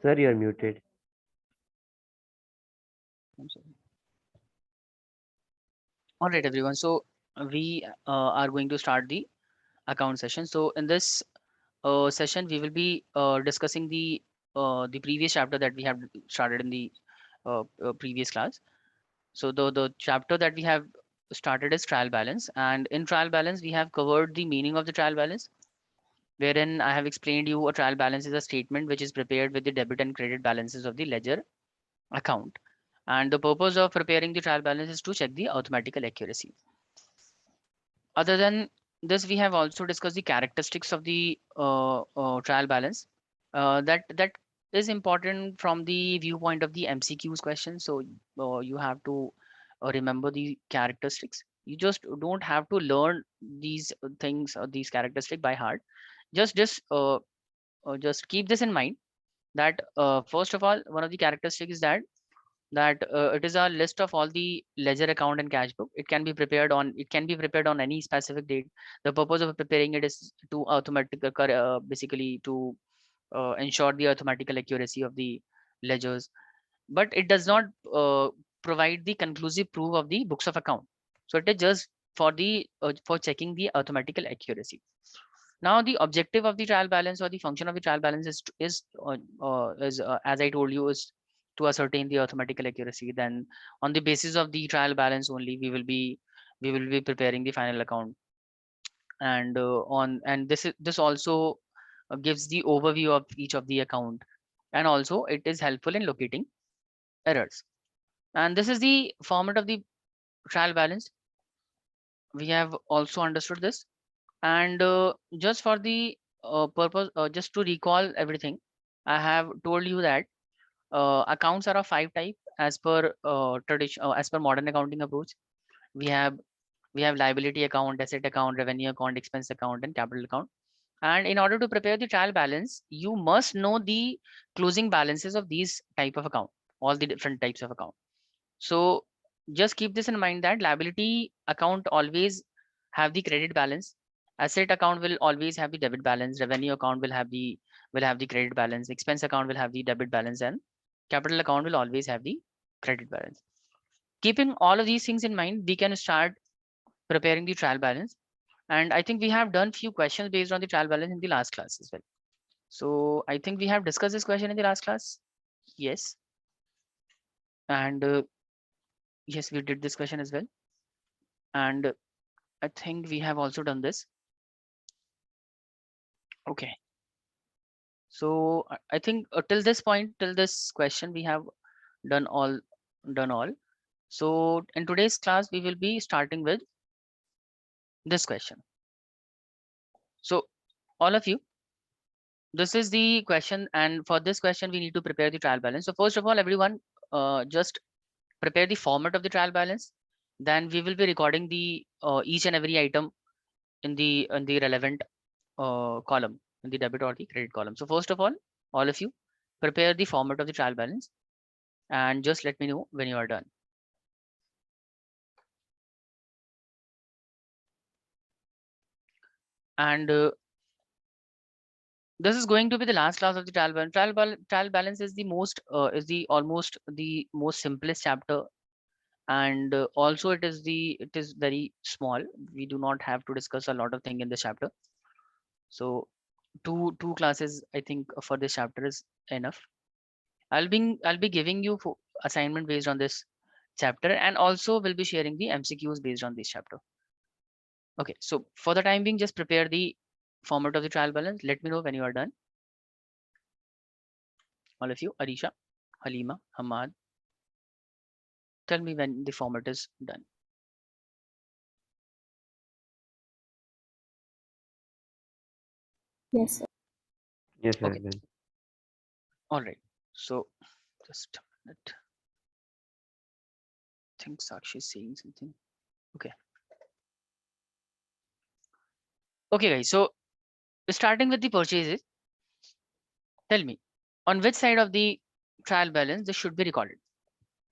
Sir, you are muted. I'm sorry. All right, everyone. So we are going to start the account session. So in this session, we will be discussing the previous chapter that we have started in the previous class. So the chapter that we have started is trial balance, and in trial balance, we have covered the meaning of the trial balance, wherein I have explained you a trial balance is a statement which is prepared with the debit and credit balances of the ledger account. And the purpose of preparing the trial balance is to check the arithmetical accuracy. Other than this, we have also discussed the characteristics of the trial balance. That is important from the viewpoint of the MCQs question. So you have to remember the characteristics. You just don't have to learn these things or these characteristics by heart. Just keep this in mind that first of all, one of the characteristics is that it is a list of all the ledger account and cash book. It can be prepared on any specific date. The purpose of preparing it is to basically to ensure the arithmetical accuracy of the ledgers, but it does not uh, provide the conclusive proof of the books of account. So it is just for checking the arithmetical accuracy. Now the objective of the trial balance or the function of the trial balance is as I told you, is to ascertain the arithmetical accuracy. Then on the basis of the trial balance only, we will be preparing the final account. And this also gives the overview of each of the account, and also it is helpful in locating errors. And this is the format of the trial balance. We have also understood this. And just for the purpose, just to recall everything, I have told you that accounts are of five type as per as per modern accounting approach. We have we have liability account, asset account, revenue account, expense account, and capital account. And in order to prepare the trial balance, you must know the closing balances of these type of account, all the different types of account. So just keep this in mind that liability account always have the credit balance, asset account will always have the debit balance, revenue account will have the credit balance, expense account will have the debit balance, and capital account will always have the credit balance. Keeping all of these things in mind, we can start preparing the trial balance. And I think we have done few questions based on the trial balance in the last class as well. So I think we have discussed this question in the last class. Yes. And yes, we did this question as well. And I think we have also done this. Okay. So I think till this point, till this question, we have done all. So in today's class, we will be starting with this question. So all of you, this is the question, and for this question, we need to prepare the trial balance. So first of all, everyone, just prepare the format of the trial balance. Then we will be recording the each and every item in the relevant column, in the debit or the credit column. So first of all of you, prepare the format of the trial balance and just let me know when you are done. And this is going to be the last class of the trial balance. Trial balance is the almost the most simplest chapter, and also it is very small. We do not have to discuss a lot of thing in this chapter. So two classes I think for this chapter is enough. I'll be giving you assignment based on this chapter, and also will be sharing the MCQs based on this chapter. Okay, so for the time being, just prepare the format of the trial balance. Let me know when you are done. All of you, Arisha, Halima, Hamad, tell me when the format is done. Yes, sir. Yes, sir. Okay, all right. So just a minute. I think Sakshi is saying something. Okay. Okay, guys. So starting with the purchases, tell me on which side of the trial balance this should be recorded.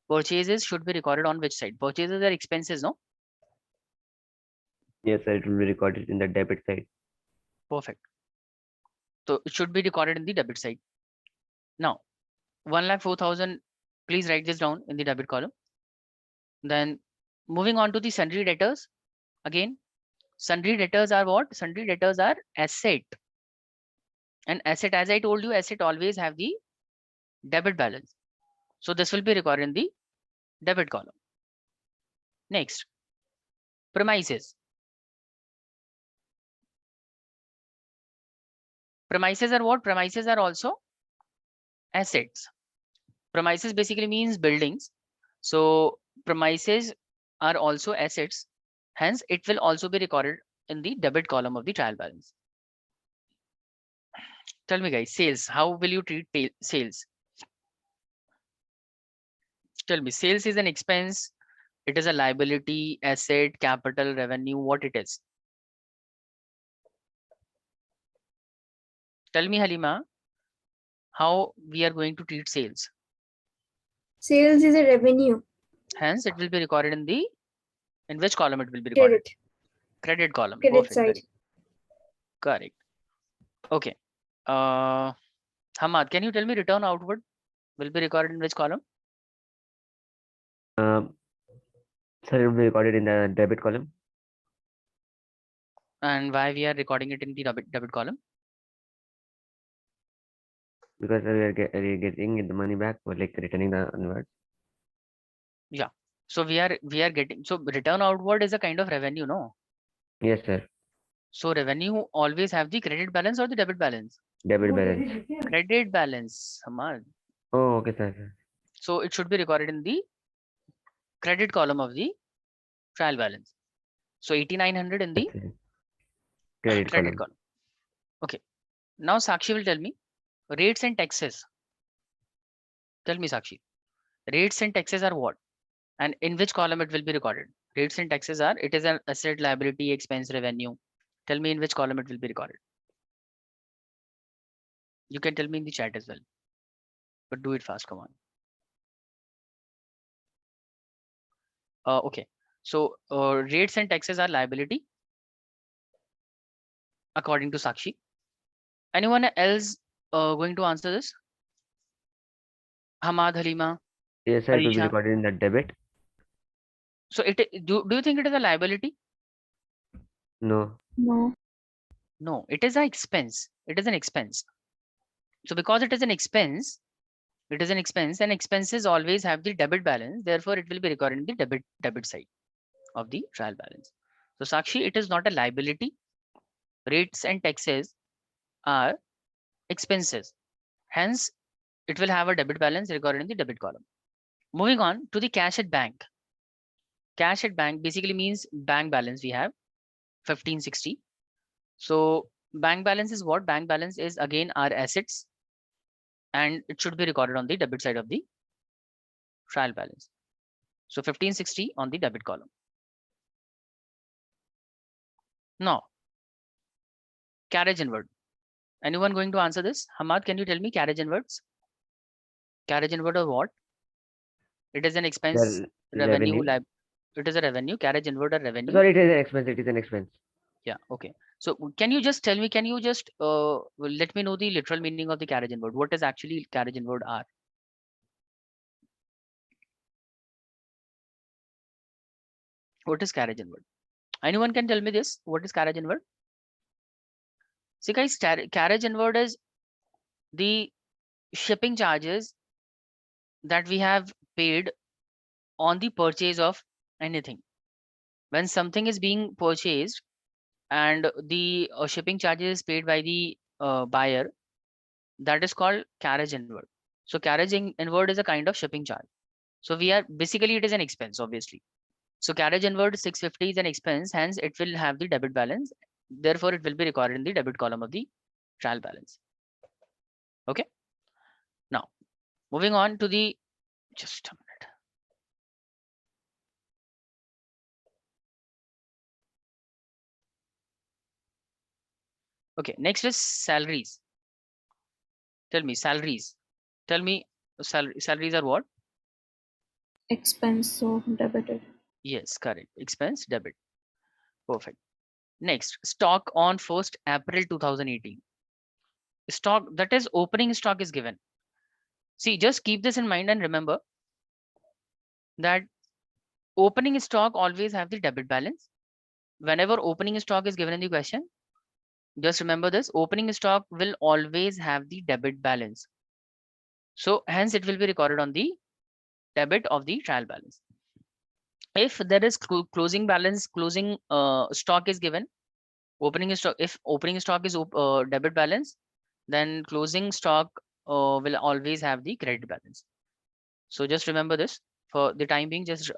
Purchases should be recorded on which side? Purchases are expenses, no? Yes, sir. It will be recorded in the debit side. Perfect. So it should be recorded in the debit side. Now, 1,04,000, please write this down in the debit column. Then moving on to the sundry debtors. Again, sundry debtors are what? Sundry debtors are asset. And asset, as I told you, asset always have the debit balance. So this will be recorded in the debit column. Next, premises. Premises are what? Premises are also assets. Premises basically means buildings. So premises are also assets. Hence, it will also be recorded in the debit column of the trial balance. Tell me guys, sales, how will you treat sales? Tell me, sales is an expense, it is a liability, asset, capital, revenue, what it is? Tell me Halima, how we are going to treat sales? Sales is a revenue. Hence, it will be recorded in which column it will be recorded? Credit column. Credit Perfect. side. Correct. Okay. Hamad, can you tell me return outward will be recorded in which column? Sir, it will be recorded in the debit column And why we are recording it in the debit column? because we are getting the money back or like returning the onwards. So we are getting, so return outward is a kind of revenue, no? Yes, sir. So revenue always have the credit balance or the debit balance? Debit balance. Credit balance, Hamad. Oh, okay, sir. So it should be recorded in the credit column of the trial balance. So 8,900 in the Yes, sir. Credit column. Okay. Now Sakshi will tell me rates and taxes. Tell me Sakshi, rates and taxes are what? And in which column it will be recorded? Rates and taxes are, it is an asset, liability, expense, revenue. Tell me in which column it will be recorded. You can tell me in the chat as well, but do it fast, come on. Okay, so rates and taxes are liability according to Sakshi. Anyone else going to answer this? Hamad, Halima? Yes, sir. It will be Alisha? recorded in the debit. So do you think it is a liability? No. No. No, it is an expense. It is an expense. So because it is an expense, and expenses always have the debit balance. Therefore, it will be recorded in the debit side of the trial balance. So Sakshi, it is not a liability. Rates and taxes are expenses. Hence, it will have a debit balance recorded in the debit column. Moving on to the cash at bank. Cash at bank basically means bank balance we have 1560. So bank balance is what? Bank balance is again our assets, and it should be recorded on the debit side of the trial balance. So 1560 on the debit column. Now, carriage inward. Anyone going to answer this? Hamad, can you tell me carriage inwards? Carriage inward or what? It is an expense, revenue. It is a revenue. Carriage inward or revenue. Sorry, it is an expense. It is an expense. Yeah. Okay. So can you just tell me? Can you just let me know the literal meaning of the carriage inward? What is actually carriage inward are? What is carriage inward? Anyone can tell me this? What is carriage inward? See guys, carriage inward is the shipping charges that we have paid on the purchase of anything. When something is being purchased and the shipping charges is paid by the buyer, that is called carriage inward. So carriage inward is a kind of shipping charge. So we are basically, it is an expense, obviously. So carriage inward 650 is an expense, hence it will have the debit balance. Therefore, it will be recorded in the debit column of the trial balance. Okay. Now, moving on to the, just a minute. Okay, next is salaries. Tell me salaries. Tell me salaries are what? Expense, so debited. Yes, correct. Expense, debit. Perfect. Next, stock on 1st April 2018. stock, that is opening stock is given. See, just keep this in mind and remember that opening stock always have the debit balance. Whenever opening stock is given in the question, just remember this, opening stock will always have the debit balance. So hence it will be recorded on the debit of the trial balance. If there is closing balance, closing stock is given, opening stock, if opening stock is debit balance, then closing stock will always have the credit balance. So just remember this. For the time being, just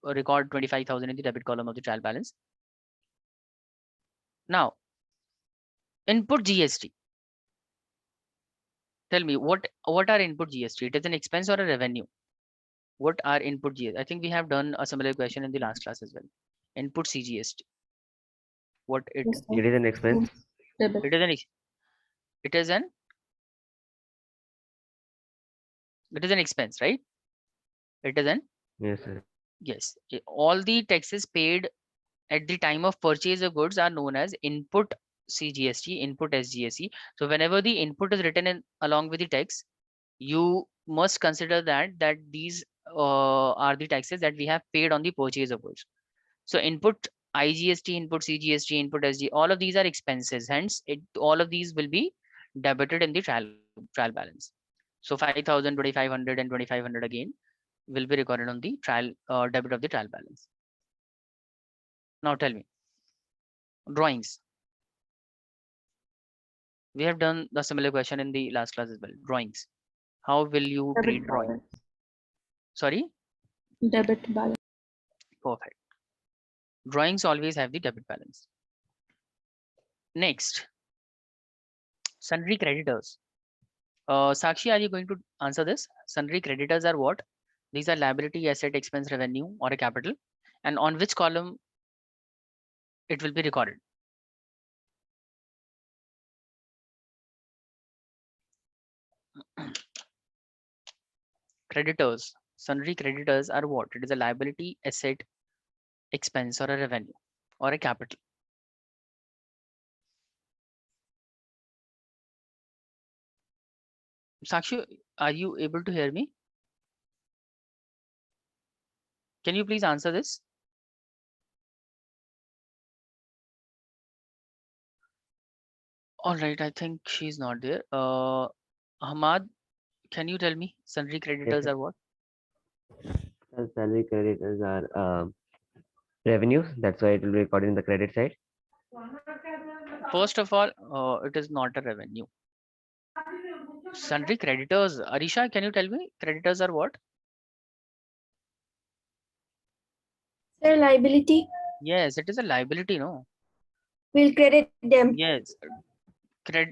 record 25,000 in the debit column of the trial balance. Now, input GST. Tell me what are input GST? It is an expense or a revenue? What are input GST? I think we have done a similar question in the last class as well. Input CGST. What it? Yes, sir. It is an expense. Debit. It is an. It is an. It is an expense, right? It is an. Yes, sir. Yes. All the taxes paid at the time of purchase of goods are known as input CGST, input SGST. So whenever the input is written in along with the tax, you must consider that these are the taxes that we have paid on the purchase of goods. So input IGST, input CGST, input SG, all of these are expenses. Hence, all of these will be debited in the trial balance. So 5,000, 2,500, and 2,500 again will be recorded on the trial debit of the trial balance. Now tell me, drawings. We have done the similar question in the last class as well. Drawings. How will you Debit treat drawing? balance. Sorry? Debit balance. Perfect. Drawings always have the debit balance. Next, sundry creditors. Sakshi, are you going to answer this? Sundry creditors are what? These are liability, asset, expense, revenue, or a capital. And on which column it will be recorded? Creditors. Sundry creditors are what? It is a liability, asset, expense, or a revenue, or a capital. Sakshi, are you able to hear me? Can you please answer this? All right, I think she's not there. Hamad, can you tell me sundry creditors sir. are what? Salary creditors are revenues. That's why it will be recorded in the credit side. First of all, it is not a revenue. Sundry creditors. Arisha, can you tell me creditors are what? Sir, liability. Yes, it is a liability, no? We'll credit them. Yes.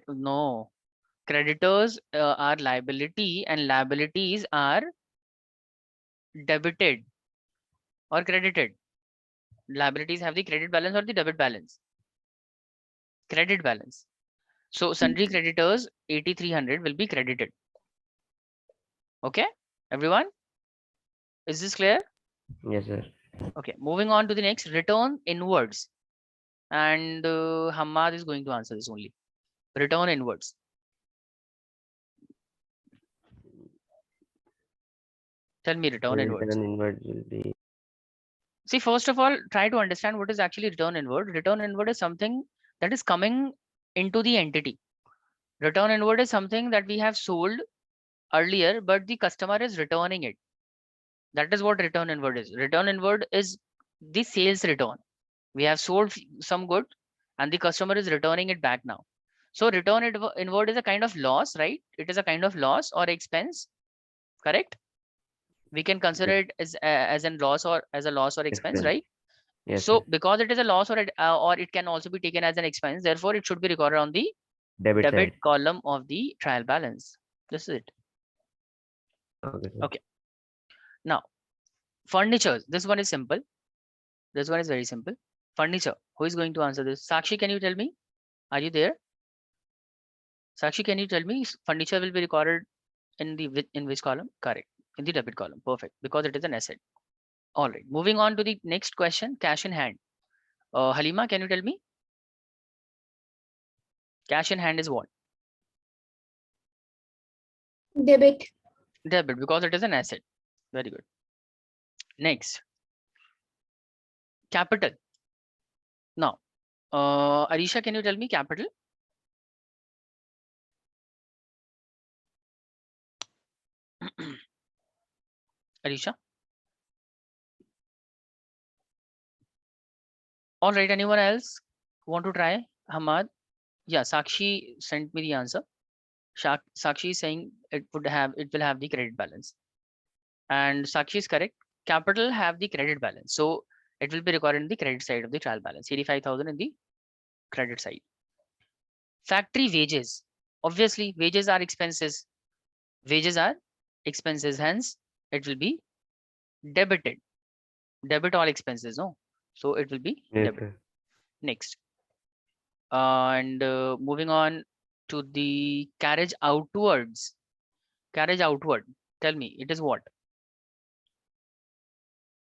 No. Creditors are liability and liabilities are debited or credited. Liabilities have the credit balance or the debit balance. Credit balance. So sundry creditors 8,300 will be credited. Okay, everyone? Is this clear? Yes, sir. Okay, moving on to the next, return inwards. And Hamad is going to answer this only. Return inwards. Tell me return inwards. Return inwards will be. See, first of all, try to understand what is actually return inward. Return inward is something that is coming into the entity. Return inward is something that we have sold earlier, but the customer is returning it. That is what return inward is. Return inward is the sales return. We have sold some good and the customer is returning it back now. So return inward is a kind of loss, right? It is a kind of loss or expense, correct? We can consider it as a loss or expense, right? Yes, So sir. because it is a loss or it can also be taken as an expense, therefore it should be recorded on the Debit debit side. column of the trial balance. This is it. Okay, sir. Okay. Now, furniture. This one is simple. This one is very simple. Furniture. Who is going to answer this? Sakshi, can you tell me? Are you there? Sakshi, can you tell me furniture will be recorded in which column? Correct. In the debit column. Perfect. Because it is an asset. All right. Moving on to the next question. Cash in hand. Halima, can you tell me? Cash in hand is what? Debit. Debit, because it is an asset. Very good. Next, capital. Now, Arisha, can you tell me capital? Arisha? All right, anyone else want to try? Hamad? Yeah, Sakshi sent me the answer. Sakshi is saying it will have the credit balance. And Sakshi is correct. Capital have the credit balance. So it will be recorded in the credit side of the trial balance. 85,000 in the credit side. Factory wages. Obviously, wages are expenses. Wages are expenses. Hence, it will be debited. Debit all expenses, no? So it will be Yes, debit. sir. Next. Moving on to the carriage outwards. Carriage outward. Tell me, it is what?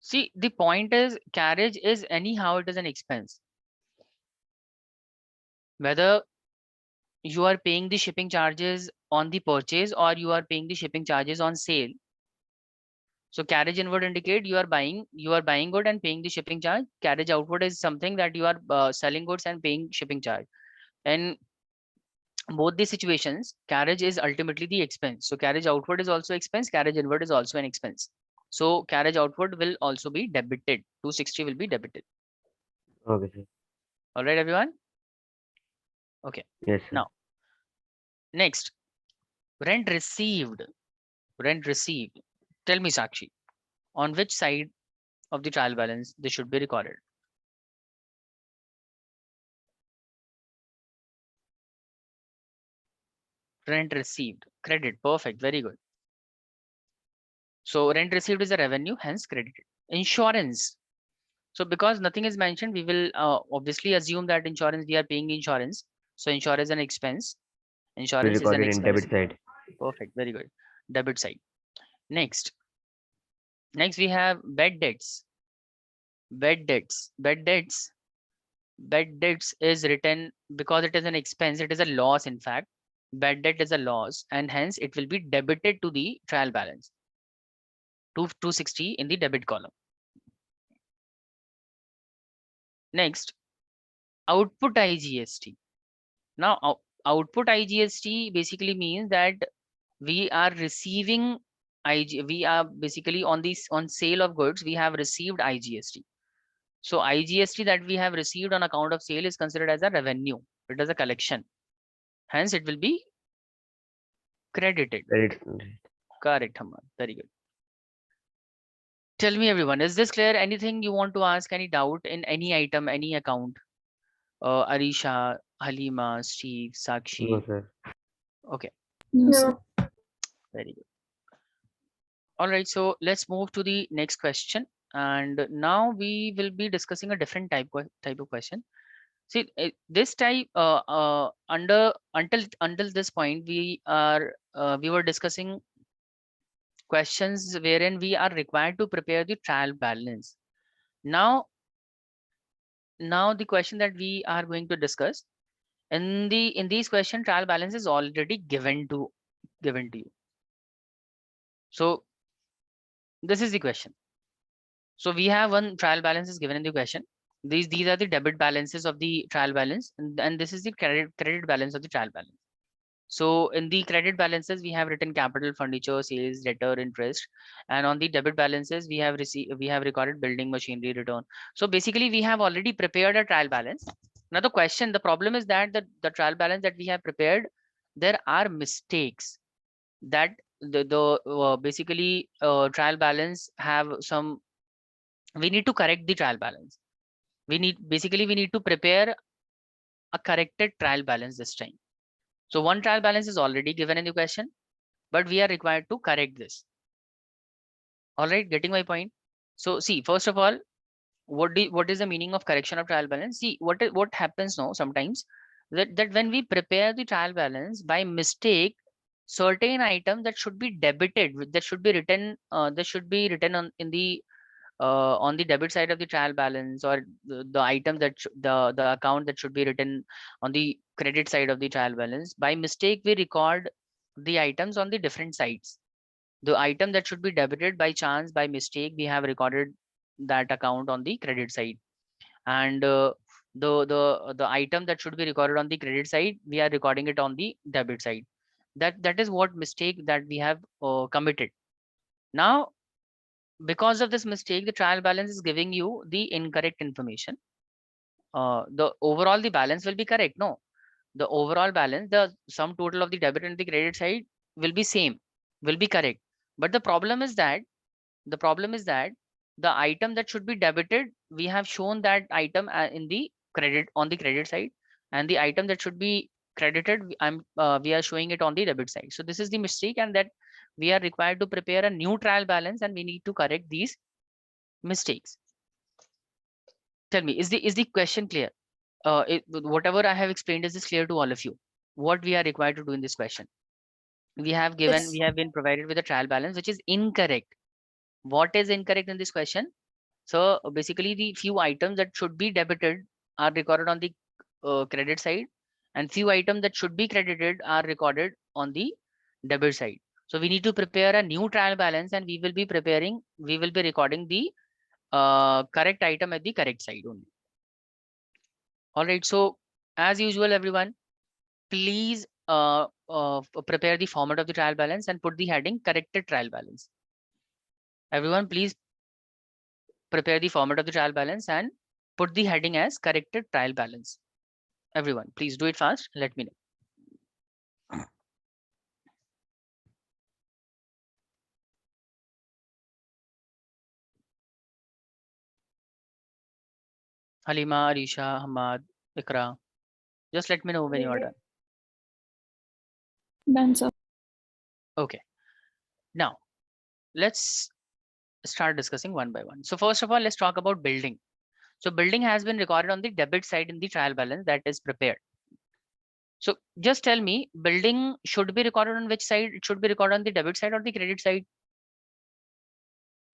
See, the point is carriage is anyhow it is an expense. Whether you are paying the shipping charges on the purchase or you are paying the shipping charges on sale. So carriage inward indicate you are buying good and paying the shipping charge. Carriage outward is something that you are selling goods and paying shipping charge. And both the situations, carriage is ultimately the expense. So carriage outward is also expense, carriage inward is also an expense. So carriage outward will also be debited. 260 will be debited. Okay, sir. All right, everyone. Okay. Yes, sir. Now, next, rent received. Rent received. Tell me, Sakshi, on which side of the trial balance this should be recorded? Rent received. Credit. Perfect. Very good. So rent received is a revenue, hence credited. Insurance. So because nothing is mentioned, we will obviously assume that insurance, we are paying insurance. So insurance is an expense. We Insurance is an recorded in expense. debit side. Perfect. Very good. Debit side. Next. Next we have bad debts. Bad debts. Bad debts. Bad debts is written because it is an expense. It is a loss, in fact. Bad debt is a loss and hence it will be debited to the trial balance. 260 in the debit column. Next, output IGST. Now, output IGST basically means that we are receiving we are basically on sale of goods, we have received IGST. So IGST that we have received on account of sale is considered as a revenue. It is a collection. Hence, it will be credited. Credit. Correct, Hamad. Very good. Tell me, everyone, is this clear? Anything you want to ask? Any doubt in any item, any account? Arisha, Halima, Steve, Sakshi. No, sir. Okay, No. very good. All right, so let's move to the next question. And now we will be discussing a different type of question. See, this type until this point we were discussing questions wherein we are required to prepare the trial balance. Now the question that we are going to discuss in these question, trial balance is already given to you. So this is the question. So we have one trial balance is given in the question. These are the debit balances of the trial balance, and this is the credit balance of the trial balance. So in the credit balances, we have written capital, furniture, sales, debtor, interest, and on the debit balances, we have recorded building, machinery, return. So basically, we have already prepared a trial balance. Now the problem is that the trial balance that we have prepared, there are mistakes that basically trial balance have some. We need to correct the trial balance. We need to prepare a corrected trial balance this time. So one trial balance is already given in the question, but we are required to correct this. All right, getting my point? So see, first of all, what is the meaning of correction of trial balance? See, what happens now sometimes that when we prepare the trial balance by mistake, certain items that should be debited, that should be written on the debit side of the trial balance, or the item that the account that should be written on the credit side of the trial balance. By mistake, we record the items on the different sides. The item that should be debited by chance, by mistake, we have recorded that account on the credit side. And the item that should be recorded on the credit side, we are recording it on the debit side. That is what mistake that we have committed. Now, because of this mistake, the trial balance is giving you the incorrect information. The overall the balance will be correct. No, the overall balance, the sum total of the debit and the credit side will be same, will be correct. But the problem is that the item that should be debited, we have shown that item in the credit on the credit side, and the item that should be credited, we are showing it on the debit side. So this is the mistake, and that we are required to prepare a new trial balance, and we need to correct these mistakes. Tell me, is the question clear? Whatever I have explained, is this clear to all of you? What we are required to do in this question? We have given, Yes. we have been provided with a trial balance which is incorrect. What is incorrect in this question? So basically, the few items that should be debited are recorded on the credit side, and few items that should be credited are recorded on the debit side. So we need to prepare a new trial balance, and we will be recording the correct item at the correct side only. All right. So as usual, everyone, please prepare the format of the trial balance and put the heading corrected trial balance. Everyone, please prepare the format of the trial balance and put the heading as corrected trial balance. Everyone, please do it fast. Let me know. Halima, Arisha, Hamad, Ikra. Just let me know when you are done. Done, sir. Okay. Now, let's start discussing one by one. So first of all, let's talk about building. So building has been recorded on the debit side in the trial balance that is prepared. So just tell me, building should be recorded on which side? It should be recorded on the debit side or the credit side?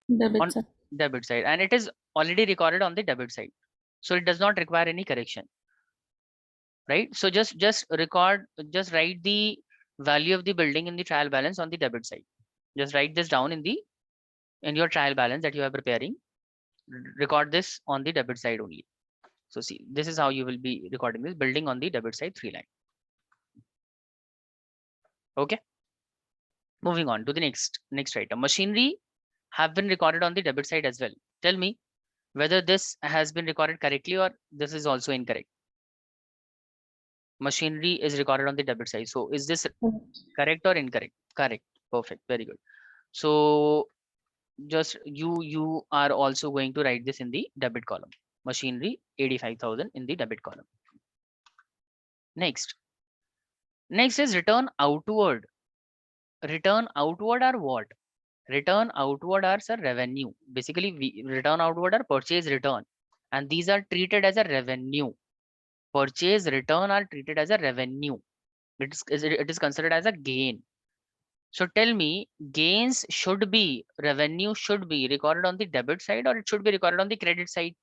Debit, On sir. debit side, and it is already recorded on the debit side, so it does not require any correction, right? So just write the value of the building in the trial balance on the debit side. Just write this down in your trial balance that you are preparing. Record this on the debit side only. So see, this is how you will be recording this building on the debit side, 3 line. Okay, moving on to the next item. Machinery have been recorded on the debit side as well. Tell me whether this has been recorded correctly or this is also incorrect. Machinery is recorded on the debit side. So is this correct or incorrect? Correct. Perfect. Very good. So just you are also going to write this in the debit column. Machinery 85,000 in the debit column. Next is return outward. Return outward are what? Return outward are sir revenue. Basically, we return outward are purchase return, and these are treated as a revenue. Purchase return are treated as a revenue. It is considered as a gain. So tell me, gains should be, revenue should be recorded on the debit side or it should be recorded on the credit side?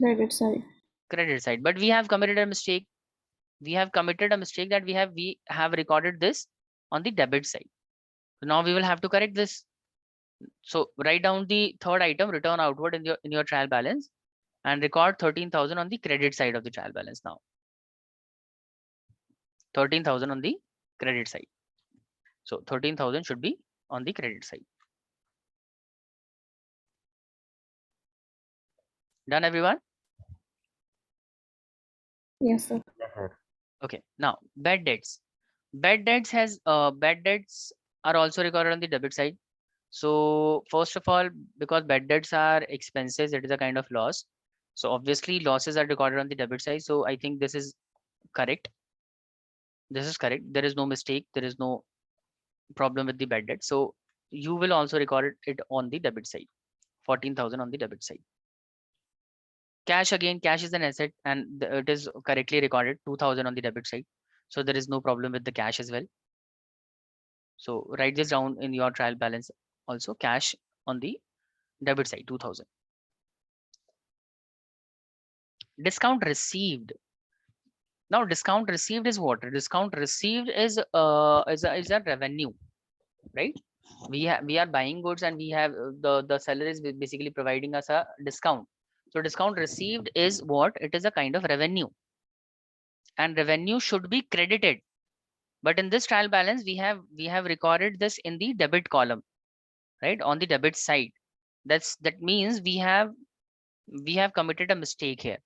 Credit side. Credit side. But we have committed a mistake. We have committed a mistake that we have recorded this on the debit side. So now we will have to correct this. So write down the third item, return outward in your trial balance, and record 13,000 on the credit side of the trial balance now. 13,000 on the credit side. So 13,000 should be on the credit side. Done, everyone? Yes, sir. Yes, sir. Okay. Now bad debts. Bad debts are also recorded on the debit side. So first of all, because bad debts are expenses, it is a kind of loss. So obviously losses are recorded on the debit side. So I think this is correct. This is correct. There is no mistake. There is no problem with the bad debt. So you will also record it on the debit side. 14,000 on the debit side. Cash, again, cash is an asset and it is correctly recorded 2,000 on the debit side. So there is no problem with the cash as well. So write this down in your trial balance also, cash on the debit side 2,000. Discount received. Now discount received is what? Discount received is a revenue, right? We are buying goods and we have the seller is basically providing us a discount. So discount received is what? It is a kind of revenue, and revenue should be credited. But in this trial balance, we have recorded this in the debit column, right? On the debit side. That means we have committed a mistake here.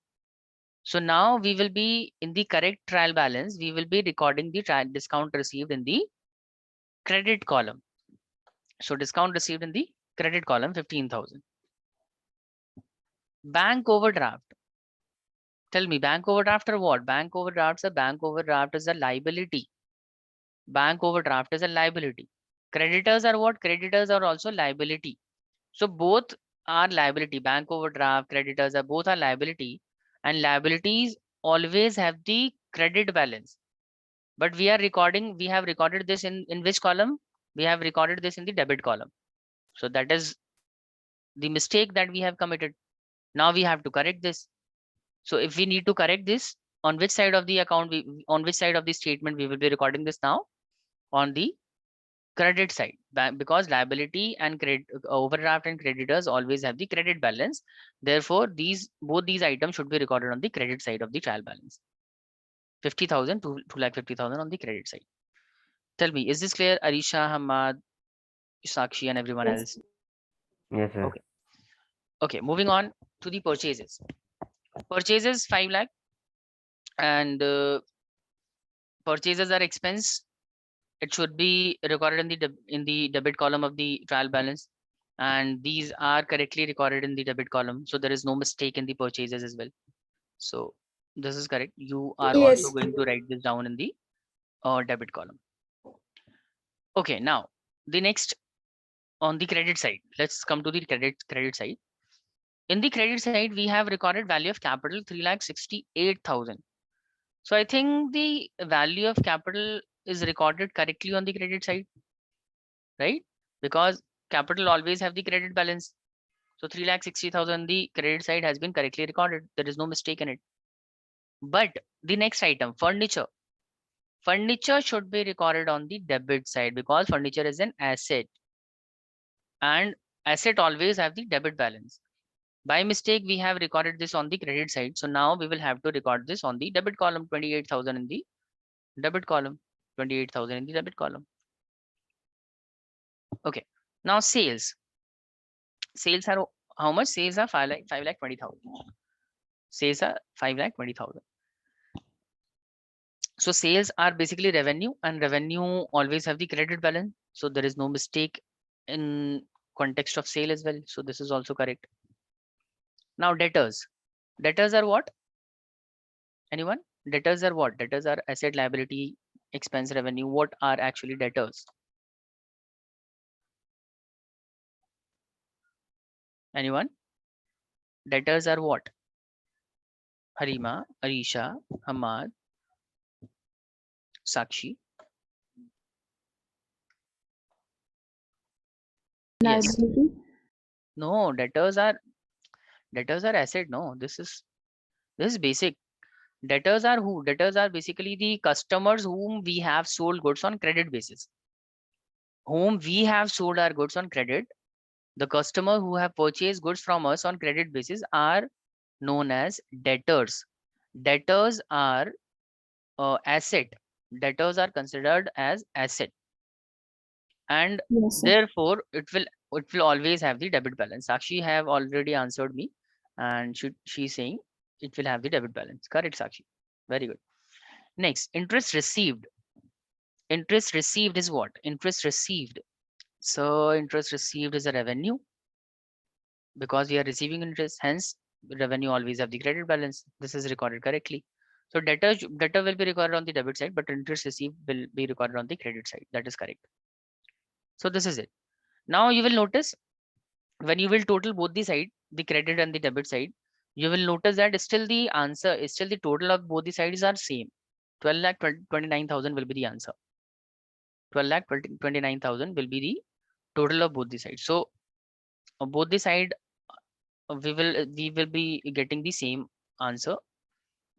So now we will be in the correct trial balance. We will be recording the trial discount received in the credit column. So discount received in the credit column, 15,000. Bank overdraft. Tell me, bank overdraft or what? Bank overdraft is a liability. Bank overdraft is a liability. Creditors are what? Creditors are also liability. So both are liability. Bank overdraft, creditors are both are liability, and liabilities always have the credit balance. But we have recorded this in which column? We have recorded this in the debit column. So that is the mistake that we have committed. Now we have to correct this. So if we need to correct this, on which side of the account, on which side of the statement we will be recording this now? On the credit side, because liability and credit, overdraft and creditors always have the credit balance. Therefore, both these items should be recorded on the credit side of the trial balance. 50,000 to 2,50,000 on the credit side. Tell me, is this clear, Arisha, Hamad, Sakshi, and everyone Yes. else? Yes, sir. Okay. Okay, moving on to the purchases. Purchases 5 lakh, and purchases are expense. It should be recorded in the debit column of the trial balance, and these are correctly recorded in the debit column. So there is no mistake in the purchases as well. So this is correct. You are also Yes. going to write this down in the debit column. Okay, now the next on the credit side. Let's come to the credit side. In the credit side, we have recorded value of capital 3,68,000. So I think the value of capital is recorded correctly on the credit side, right? Because capital always have the credit balance. So 3,60,000, the credit side has been correctly recorded. There is no mistake in it. But the next item, furniture. Furniture should be recorded on the debit side because furniture is an asset, and asset always have the debit balance. By mistake, we have recorded this on the credit side. So now we will have to record this on the debit column, 28,000 in the debit column, 28,000 in the debit column. Okay. Now sales. Sales are how much? Sales are 5,20,000. Sales are 5,20,000. So sales are basically revenue, and revenue always have the credit balance. So there is no mistake in context of sale as well. So this is also correct. Now debtors. Debtors are what? Anyone? Debtors are what? Debtors are asset, liability, expense, revenue. What are actually debtors? Anyone? Debtors are what? Harima, Arisha, Hamad, Sakshi. Yes. Liability. No, debtors are asset. No, this is basic. Debtors are who? Debtors are basically the customers whom we have sold goods on credit basis. Whom we have sold our goods on credit. The customer who have purchased goods from us on credit basis are known as debtors. Debtors are asset. Debtors are considered as asset, and Yes, sir. therefore it will always have the debit balance. Sakshi have already answered me, and she's saying it will have the debit balance. Correct, Sakshi. Very good. Next, interest received. Interest received is what? Interest received. So interest received is a revenue because we are receiving interest. Hence, revenue always have the credit balance. This is recorded correctly. So debtor will be recorded on the debit side, but interest received will be recorded on the credit side. That is correct. So this is it. Now you will notice when you will total both the side, the credit and the debit side, you will notice that still the answer is still the total of both the sides are same. 12,29,000 will be the answer. 12,29,000 will be the total of both the sides. So both the side we will be getting the same answer,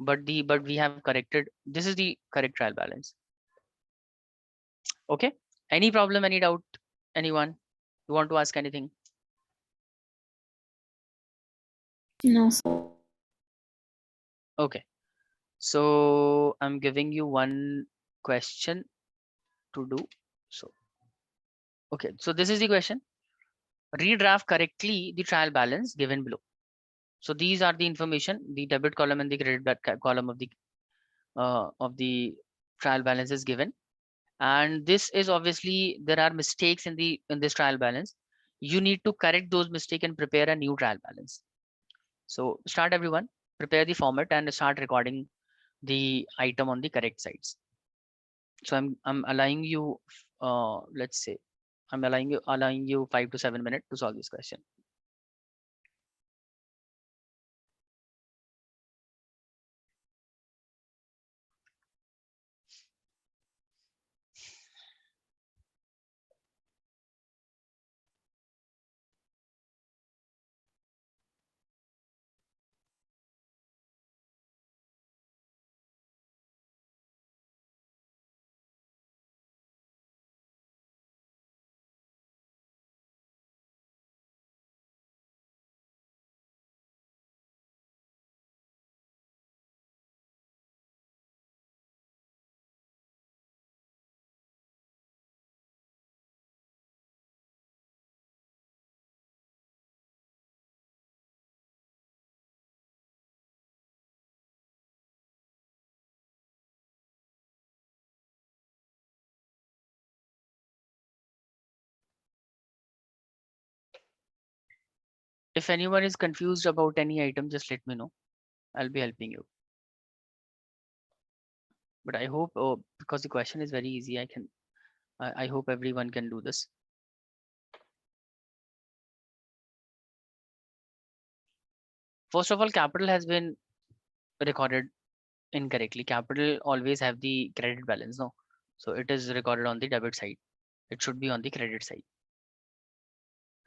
but we have corrected. This is the correct trial balance. Okay. Any problem? Any doubt? Anyone? You want to ask anything? No, sir. Okay. So I'm giving you one question to do. So, okay. So this is the question. Redraft correctly the trial balance given below. So these are the information, the debit column and the credit column of the trial balance is given. And this is obviously there are mistakes in this trial balance. You need to correct those mistakes and prepare a new trial balance. So start everyone, prepare the format and start recording the item on the correct sides. So I'm allowing you let's say I'm allowing you 5 to 7 minutes to solve this question. If anyone is confused about any item, just let me know. I'll be helping you. But I hope, because the question is very easy, I hope everyone can do this. First of all, capital has been recorded incorrectly. Capital always have the credit balance, no? So it is recorded on the debit side. It should be on the credit side.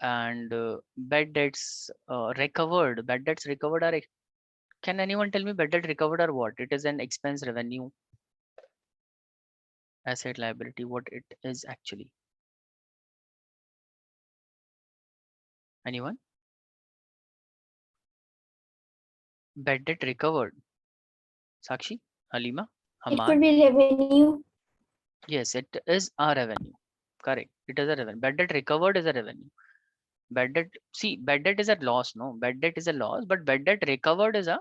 And bad debts recovered. Bad debts recovered are. Can anyone tell me bad debt recovered are what? It is an expense, revenue, asset, liability. What it is actually? Anyone? Bad debt recovered. Sakshi, Halima, It Hamad. could be revenue. Yes, it is a revenue. Correct. It is a revenue. Bad debt recovered is a revenue. Bad debt, see, bad debt is a loss, no? Bad debt is a loss, but bad debt recovered is a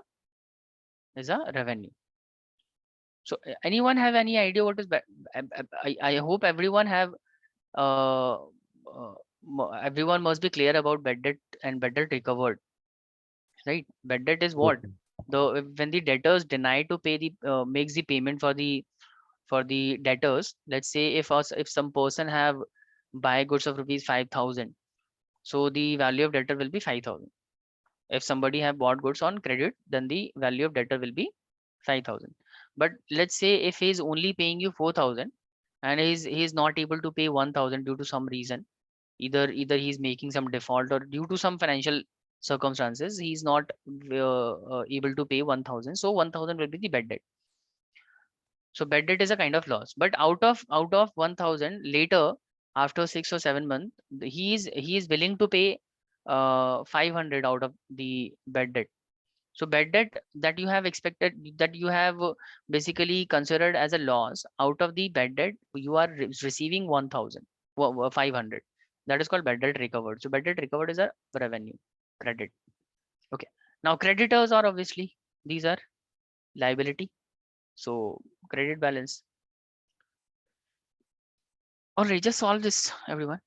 revenue. So anyone have any idea what is bad? I hope everyone have everyone must be clear about bad debt and bad debt recovered, right? Bad debt is what? Okay. When the debtors deny to pay the makes the payment for the debtors. Let's say if some person have buy goods of rupees 5,000, so the value of debtor will be 5,000. If somebody have bought goods on credit, then the value of debtor will be 5,000. But let's say if he is only paying you 4,000 and he's not able to pay 1,000 due to some reason, either he's making some default or due to some financial circumstances, he's not able to pay 1,000. So 1,000 will be the bad debt. So bad debt is a kind of loss. But out of 1,000 later, after 6 or 7 months, he is willing to pay 500 out of the bad debt. So bad debt that you have expected, that you have basically considered as a loss, out of the bad debt you are receiving 1,000, 500. That is called bad debt recovered. So bad debt recovered is a revenue, credit. Okay. Now creditors are obviously, these are liability. So credit balance. All right, just solve this, everyone.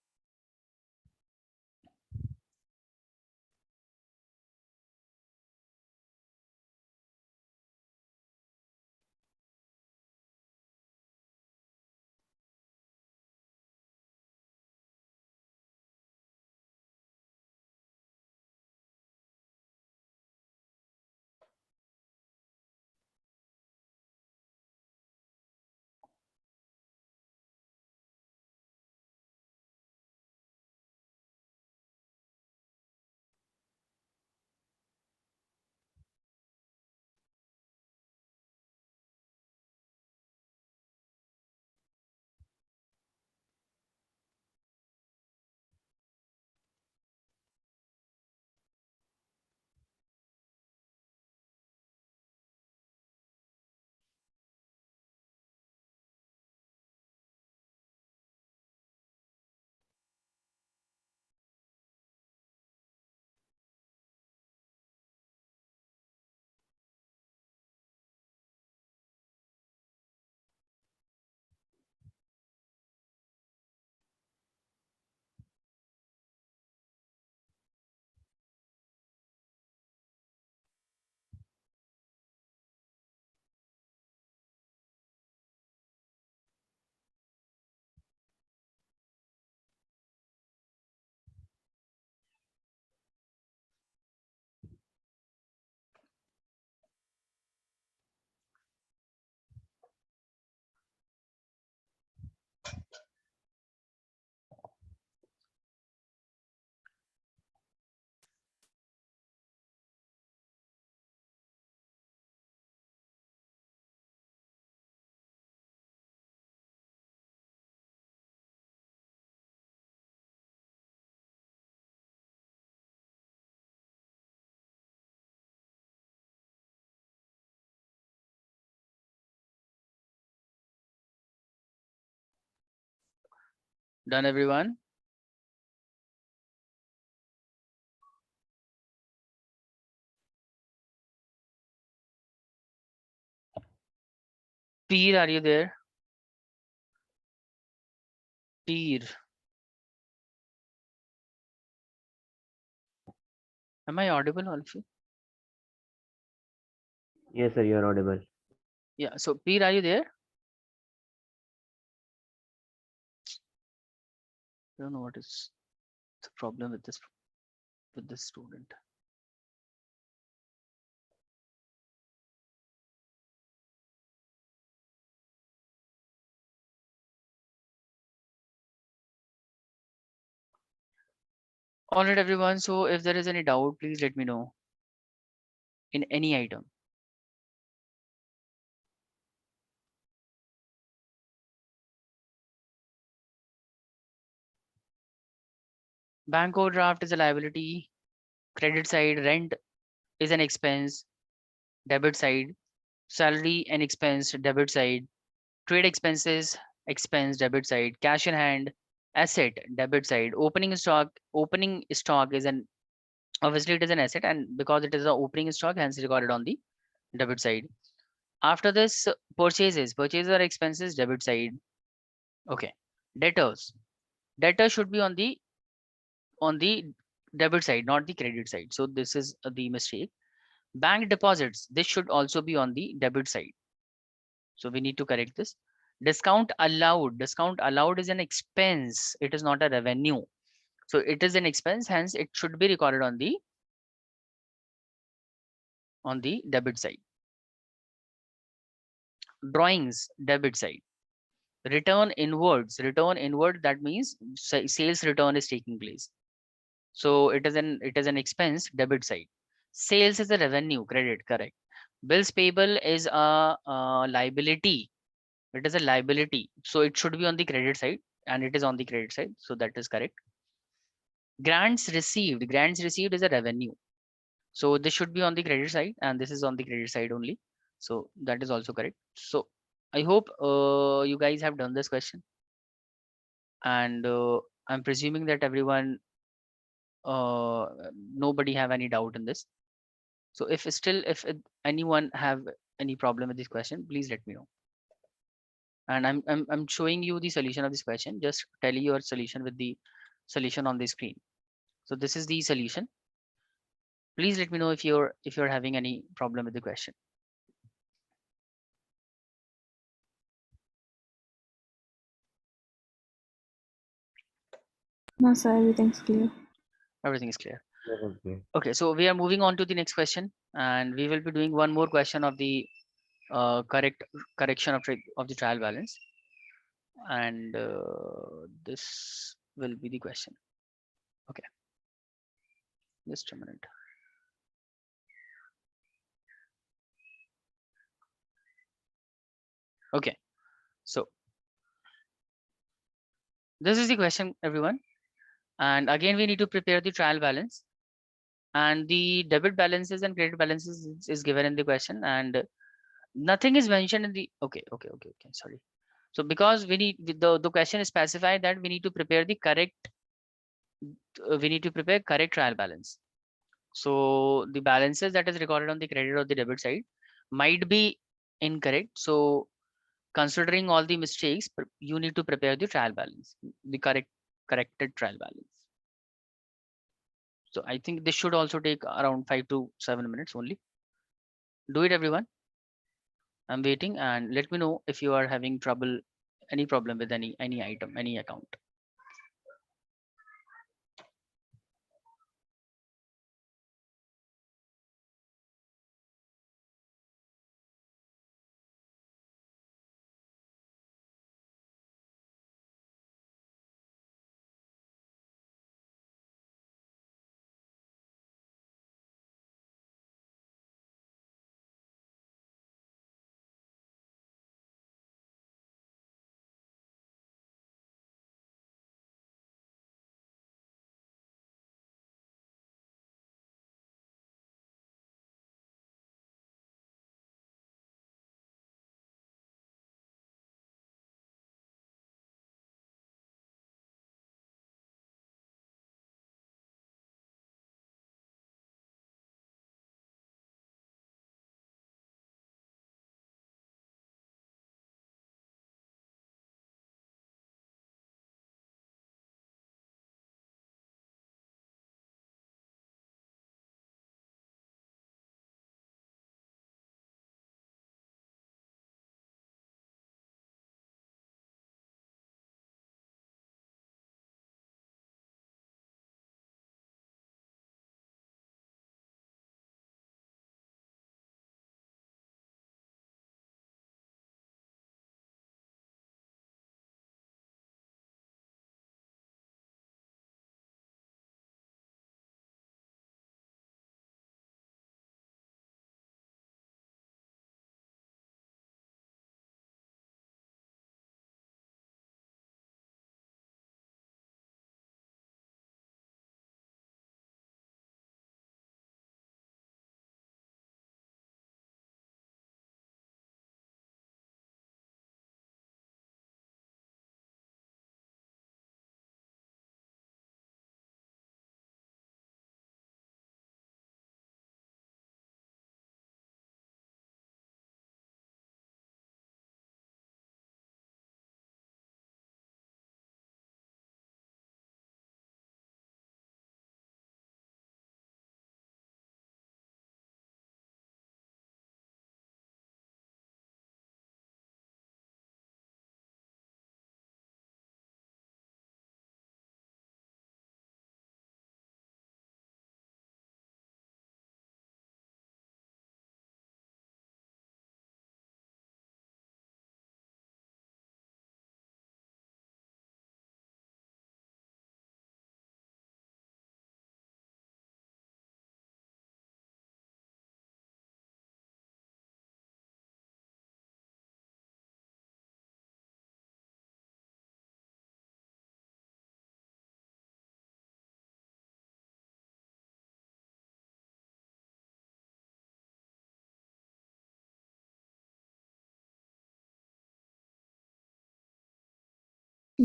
Done, everyone? Peer, are you there? Peer. Am I audible, all of you? Yes, sir, you are audible. Yeah, so Peer, are you there? I don't know what is the problem with this student. All right, everyone. So if there is any doubt, please let me know in any item. Bank overdraft is a liability. Credit side, rent is an expense. Debit side, salary and expense, debit side. Trade expenses, expense, debit side. Cash in hand, asset, debit side. Opening stock is an obviously it is an asset, and because it is an opening stock, hence recorded on the debit side. After this, purchases are expenses, debit side. Okay. Debtors, debtor should be on the debit side, not the credit side. So this is the mistake. Bank deposits, this should also be on the debit side. So we need to correct this. Discount allowed is an expense. It is not a revenue. So it is an expense, hence it should be recorded on the debit side. Drawings, debit side. Return inward, that means sales return is taking place. So it is an expense, debit side. Sales is a revenue, credit, correct. Bills payable is a liability. It is a liability. So it should be on the credit side, and it is on the credit side. So that is correct. Grants received is a revenue. So this should be on the credit side, and this is on the credit side only. So that is also correct. So I hope you guys have done this question, and I'm presuming that everyone, nobody have any doubt in this. So if anyone have any problem with this question, please let me know. And I'm showing you the solution of this question. Just tell your solution with the solution on the screen. So this is the solution. Please let me know if you're having any problem with the question. No, sir, everything's clear. Everything is clear. That is great. Okay, so we are moving on to the next question, and we will be doing one more question of the correction of the trial balance, and this will be the question. Okay, just a minute. Okay, so this is the question, everyone, and again we need to prepare the trial balance, and the debit balances and credit balances is given in the question, and nothing is mentioned in the okay, sorry. So because we need the question is specified that we need to prepare the correct trial balance. So the balances that is recorded on the credit or the debit side might be incorrect. So considering all the mistakes, you need to prepare the trial balance, the corrected trial balance. So I think this should also take around 5 to 7 minutes only. Do it, everyone. I'm waiting, and let me know if you are having any problem with any item, any account.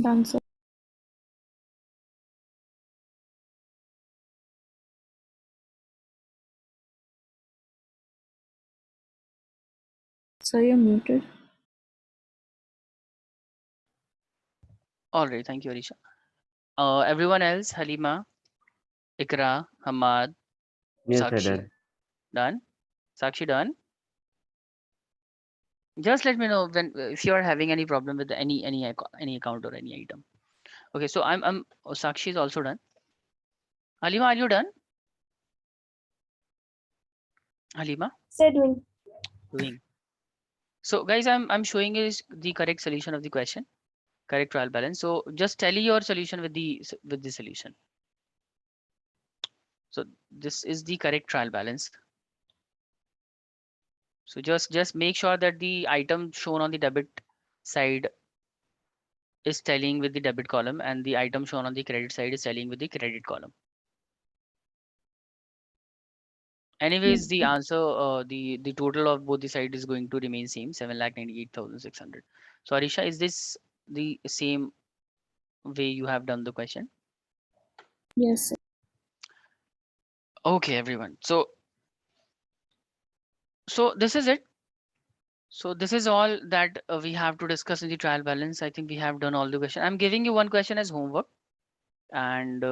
Done, sir. So you're muted. All right, thank you, Arisha. Everyone else, Halima, Ikra, Hamad, Yes, sir. Sakshi, Done. done? Sakshi, done? Just let me know when if you are having any problem with any account or any item. Okay, so Sakshi is also done. Halima, are you done? Halima, Sir, doing. doing. So guys, I'm showing you the correct solution of the question, correct trial balance. So just tally your solution with the solution. So this is the correct trial balance. So just make sure that the item shown on the debit side is tallying with the debit column and the item shown on the credit side is tallying with the credit column. Anyways, the answer, the total of both the side is going to remain same, 7,98,600. So Arisha, is this the same way you have done the question? Yes, sir. Okay, everyone. So this is it. So this is all that we have to discuss in the trial balance. I think we have done all the question. I'm giving you one question as homework, and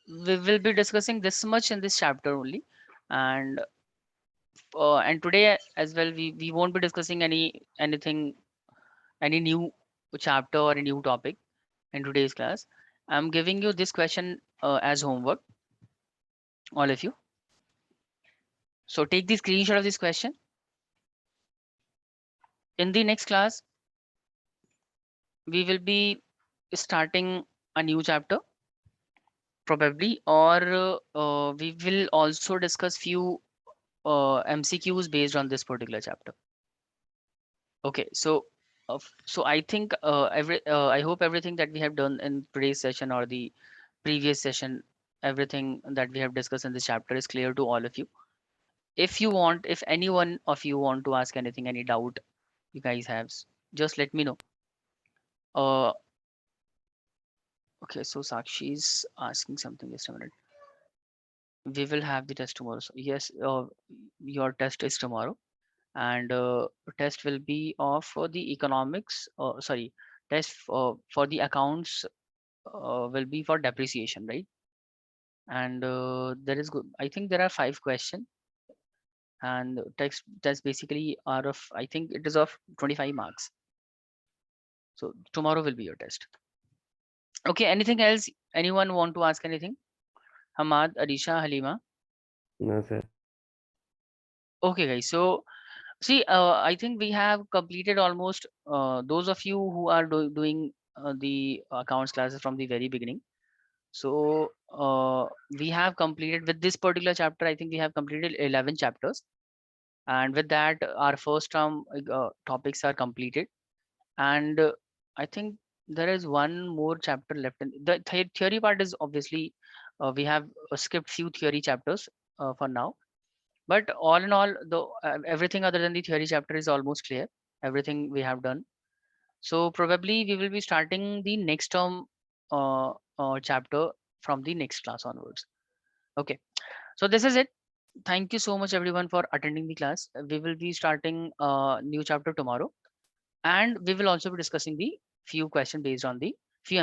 we will be discussing this much in this chapter only. And today as well, we won't be discussing anything, any new chapter or a new topic in today's class. I'm giving you this question as homework, all of you. So take the screenshot of this question. In the next class, we will be starting a new chapter probably, or we will also discuss few MCQs based on this particular chapter. Okay, so I think I hope everything that we have done in today's session or the previous session, everything that we have discussed in this chapter is clear to all of you. If any one of you want to ask anything, any doubt you guys have, just let me know. Okay, so Sakshi is asking something. Just a minute. We will have the test tomorrow. So yes, your test is tomorrow, and test will be of for the economics. Sorry, test for the accounts will be for depreciation, right? And there is good. I think there are 5 questions, and text basically are of, I think it is of 25 marks. So tomorrow will be your test. Okay, anything else? Anyone want to ask anything? Hamad, Arisha, Halima. No, sir. Okay, guys. So see, I think we have completed almost those of you who are doing the accounts classes from the very beginning. So we have completed with this particular chapter. I think we have completed 11 chapters, and with that, our first term topics are completed. And I think there is one more chapter left. In the theory part is obviously we have skipped few theory chapters for now. But all in all, everything other than the theory chapter is almost clear. Everything we have done. So probably we will be starting the next term chapter from the next class onwards. Okay. So this is it. Thank you so much everyone for attending the class. We will be starting a new chapter tomorrow, and we will also be discussing the few questions based on the few